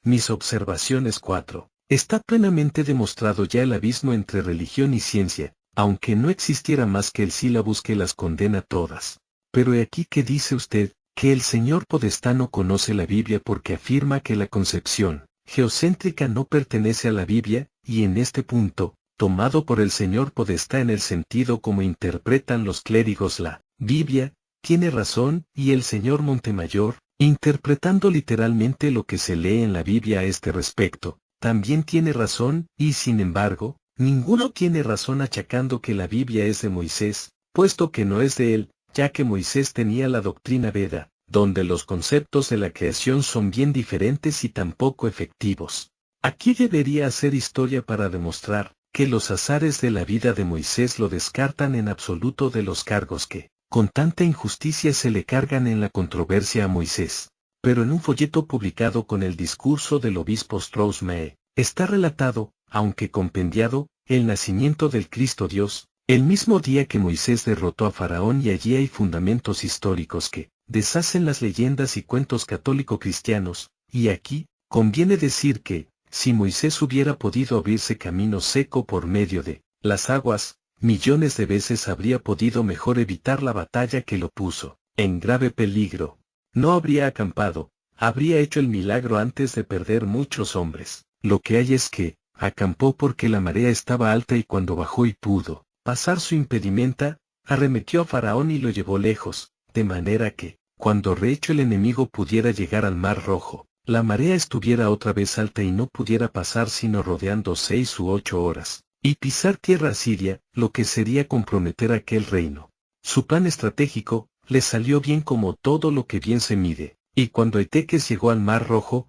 Mis observaciones 4. Está plenamente demostrado ya el abismo entre religión y ciencia, aunque no existiera más que el sílabus que las condena todas. Pero he aquí que dice usted, que el señor Podestá no conoce la Biblia porque afirma que la concepción geocéntrica no pertenece a la Biblia, y en este punto, tomado por el señor Podestá en el sentido como interpretan los clérigos la Biblia, tiene razón, y el señor Montemayor, interpretando literalmente lo que se lee en la Biblia a este respecto, también tiene razón, y sin embargo, ninguno tiene razón achacando que la Biblia es de Moisés, puesto que no es de él, ya que Moisés tenía la doctrina Veda, donde los conceptos de la creación son bien diferentes y tampoco efectivos. Aquí debería hacer historia para demostrar que los azares de la vida de Moisés lo descartan en absoluto de los cargos que, con tanta injusticia se le cargan en la controversia a Moisés. Pero en un folleto publicado con el discurso del obispo Strauss-Mae, está relatado, aunque compendiado, el nacimiento del Cristo Dios, el mismo día que Moisés derrotó a Faraón, y allí hay fundamentos históricos que deshacen las leyendas y cuentos católico-cristianos, y aquí, conviene decir que, si Moisés hubiera podido abrirse camino seco por medio de las aguas, millones de veces habría podido mejor evitar la batalla que lo puso en grave peligro. No habría acampado, habría hecho el milagro antes de perder muchos hombres. Lo que hay es que, acampó porque la marea estaba alta y cuando bajó y pudo pasar su impedimenta, arremetió a Faraón y lo llevó lejos, de manera que, cuando rehecho el enemigo pudiera llegar al Mar Rojo, la marea estuviera otra vez alta y no pudiera pasar sino rodeando 6 u 8 horas, y pisar tierra asiria, lo que sería comprometer aquel reino. Su plan estratégico le salió bien como todo lo que bien se mide, y cuando Eteques llegó al Mar Rojo,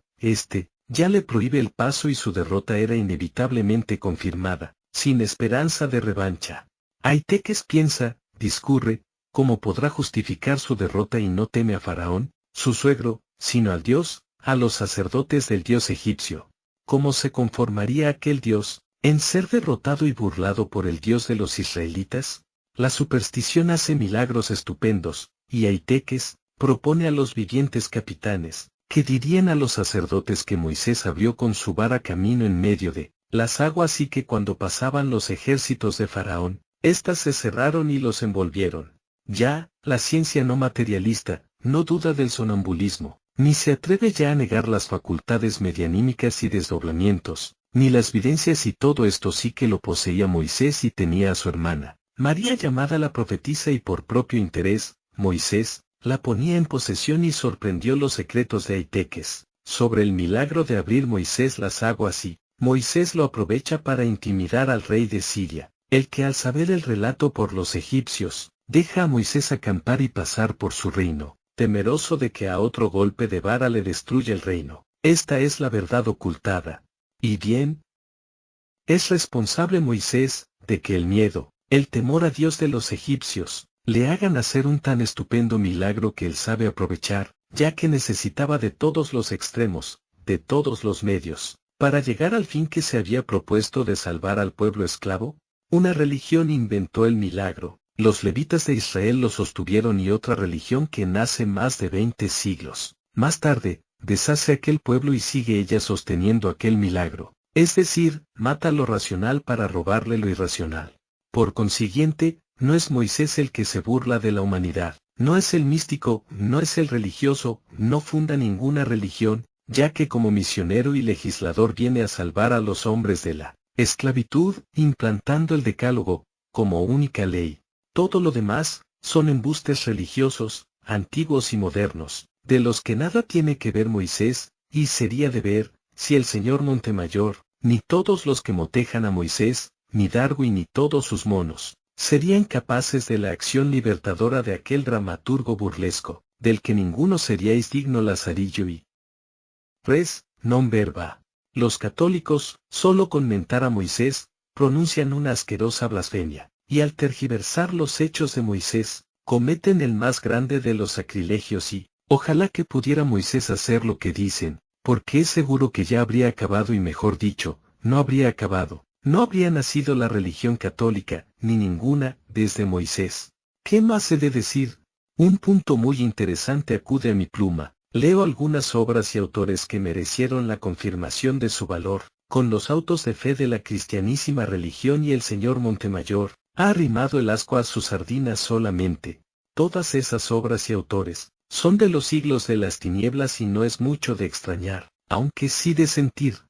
ya le prohíbe el paso y su derrota era inevitablemente confirmada, sin esperanza de revancha. Eteques piensa, discurre, cómo podrá justificar su derrota y no teme a Faraón, su suegro, sino al Dios, a los sacerdotes del Dios egipcio. ¿Cómo se conformaría aquel Dios, en ser derrotado y burlado por el Dios de los israelitas? La superstición hace milagros estupendos, y Eteques propone a los vivientes capitanes, que dirían a los sacerdotes que Moisés abrió con su vara camino en medio de las aguas y que cuando pasaban los ejércitos de Faraón, éstas se cerraron y los envolvieron. Ya, la ciencia no materialista, no duda del sonambulismo, ni se atreve ya a negar las facultades medianímicas y desdoblamientos, ni las videncias, y todo esto sí que lo poseía Moisés y tenía a su hermana María llamada la profetisa, y por propio interés, Moisés la ponía en posesión y sorprendió los secretos de Eteques. Sobre el milagro de abrir Moisés las aguas, y Moisés lo aprovecha para intimidar al rey de Siria, el que al saber el relato por los egipcios, deja a Moisés acampar y pasar por su reino, temeroso de que a otro golpe de vara le destruya el reino. Esta es la verdad ocultada. Y bien, es responsable Moisés, de que el miedo, el temor a Dios de los egipcios, le hagan hacer un tan estupendo milagro que él sabe aprovechar, ya que necesitaba de todos los extremos, de todos los medios, para llegar al fin que se había propuesto de salvar al pueblo esclavo. Una religión inventó el milagro, los levitas de Israel lo sostuvieron, y otra religión que nace más de 20 siglos más tarde, deshace aquel pueblo y sigue ella sosteniendo aquel milagro, es decir, mata lo racional para robarle lo irracional. Por consiguiente, no es Moisés el que se burla de la humanidad, no es el místico, no es el religioso, no funda ninguna religión, ya que como misionero y legislador viene a salvar a los hombres de la esclavitud, implantando el decálogo, como única ley. Todo lo demás, son embustes religiosos, antiguos y modernos, de los que nada tiene que ver Moisés, y sería de ver, si el señor Montemayor, ni todos los que motejan a Moisés, ni Darwin ni todos sus monos, serían capaces de la acción libertadora de aquel dramaturgo burlesco, del que ninguno seríais digno, Lazarillo y res non verba. Los católicos, solo con mentar a Moisés, pronuncian una asquerosa blasfemia, y al tergiversar los hechos de Moisés, cometen el más grande de los sacrilegios y, ojalá que pudiera Moisés hacer lo que dicen, porque es seguro que ya habría acabado, y mejor dicho, no habría acabado, no habría nacido la religión católica, ni ninguna, desde Moisés. ¿Qué más he de decir? Un punto muy interesante acude a mi pluma, Leo algunas obras y autores que merecieron la confirmación de su valor, con los autos de fe de la cristianísima religión, y el señor Montemayor ha arrimado el ascua a sus sardinas solamente. Todas esas obras y autores son de los siglos de las tinieblas y no es mucho de extrañar, aunque sí de sentir.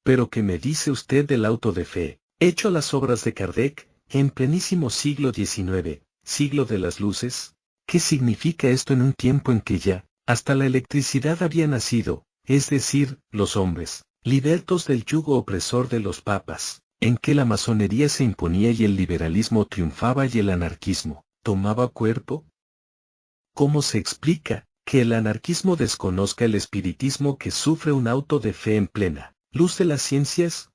Pero ¿qué me dice usted del auto de fe, hecho a las obras de Kardec, en plenísimo siglo XIX, siglo de las luces? ¿Qué significa esto en un tiempo en que ya, hasta la electricidad había nacido, es decir, los hombres, libertos del yugo opresor de los papas, en que la masonería se imponía y el liberalismo triunfaba y el anarquismo tomaba cuerpo? ¿Cómo se explica que el anarquismo desconozca el espiritismo que sufre un auto de fe en plena luz de las ciencias?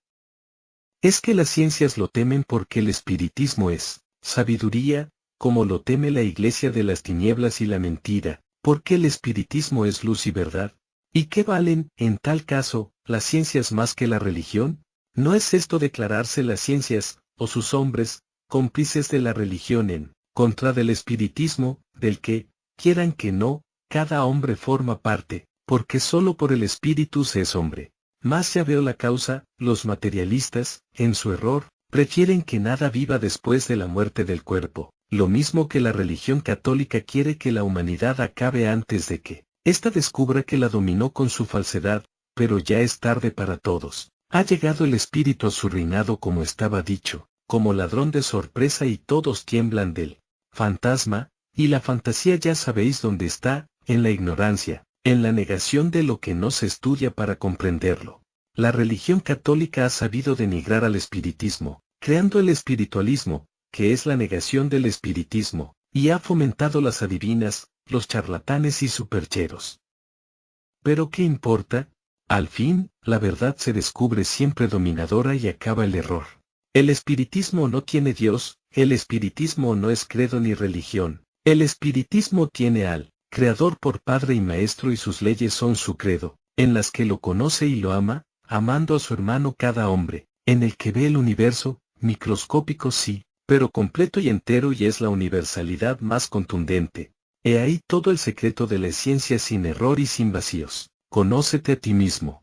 Es que las ciencias lo temen porque el espiritismo es sabiduría, como lo teme la iglesia de las tinieblas y la mentira, porque el espiritismo es luz y verdad. ¿Y qué valen, en tal caso, las ciencias más que la religión? ¿No es esto declararse las ciencias, o sus hombres, cómplices de la religión en contra del espiritismo, del que, quieran que no, cada hombre forma parte, porque solo por el espíritu se es hombre? Más ya veo la causa. Los materialistas, en su error, prefieren que nada viva después de la muerte del cuerpo, lo mismo que la religión católica quiere que la humanidad acabe antes de que ésta descubra que la dominó con su falsedad, pero ya es tarde para todos. Ha llegado el espíritu a su reinado, como estaba dicho, como ladrón de sorpresa, y todos tiemblan del fantasma, y la fantasía ya sabéis dónde está, en la ignorancia, en la negación de lo que no se estudia para comprenderlo. La religión católica ha sabido denigrar al espiritismo, creando el espiritualismo, que es la negación del espiritismo, y ha fomentado las adivinas, los charlatanes y supercheros. Pero ¿qué importa? Al fin, la verdad se descubre siempre dominadora y acaba el error. El espiritismo no tiene Dios, el espiritismo no es credo ni religión, el espiritismo tiene al Creador por Padre y Maestro, y sus leyes son su credo, en las que lo conoce y lo ama, amando a su hermano cada hombre, en el que ve el universo, microscópico sí, pero completo y entero, y es la universalidad más contundente. He ahí todo el secreto de la ciencia sin error y sin vacíos. Conócete a ti mismo.